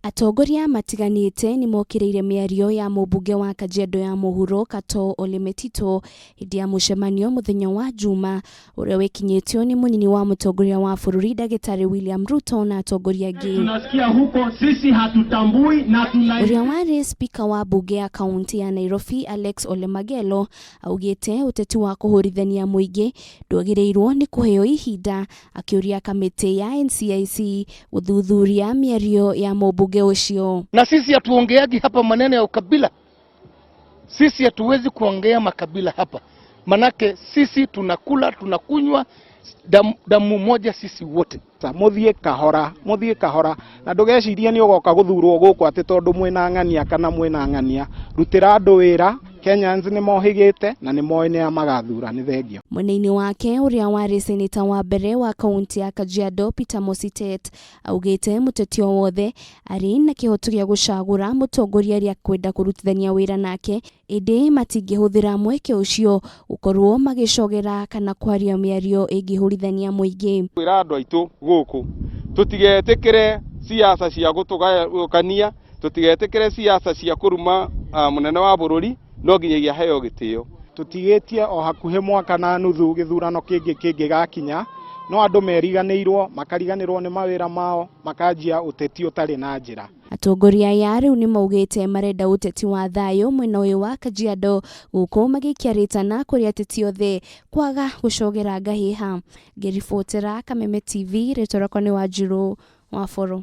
Atongoria matiganite ni mokireire miario ya mũmbunge wa Kajiado ya mũhuro Katoo Ole Metito hindi ya mũcemanio muthenya wa Juma uria wekinyitio ni munini wa mũtongoria wa bũrũri Daktari William Ruto na atongoria angĩ. Tunasikia huko sisi hatutambui na uria wari spika wa bunge ya kaunti ya Nairobi Alex Ole Magelo augite uteti wa kuhurithania muingi ndwagĩrĩirwo ni kuheo ihinda, akiuria kamiti ya NCIC guthuthuria miario ya mũmbunge ucio. Na sisi hatuongeagi hapa maneno ya ukabila. Sisi hatuwezi kuongea makabila hapa. Manake sisi tunakula, tunakunywa damu moja sisi wote. Muthie kahora na ndugeciria ni ugoka guthurwo guku ati tondu mwina ng'ania kana mwina ng'ania. Rutira andu wira, Kenyans ni mohigite na ni moine amagathura ni thengio. Munini wake uria wari seneta wa mbere wa kaunti ya Kajiado Peter Mositet augite muteti o wothe ari na kihoto gia gucagura mutongoria ria kwenda kurutithania wira nake indi matingĩhũthĩra mweke ucio ukorwo magicogera kana kwaria miario ingĩhurithania muingi. Wira andu aitu guku tutigetikire siasa cia gutugania, tutigetikire siasa cia kuruma munene wa bururi, no nginyagia heo gitio. Tutigetie o hakuhe mwaka na nuthu githurano kingi gakinya, no andu meriganirwo makariganirwo ni mawira mao makajia uteti utari na njira. Atongoria ya riu ni maugite marenda uteti wa thayo mwena uyu wa Kajiado guku magikiaritana kuri ateti othe kwaga gucogera ngahiha. Ngiribotera Kameme TV, ritoroko ni Wanjiru wa Foro.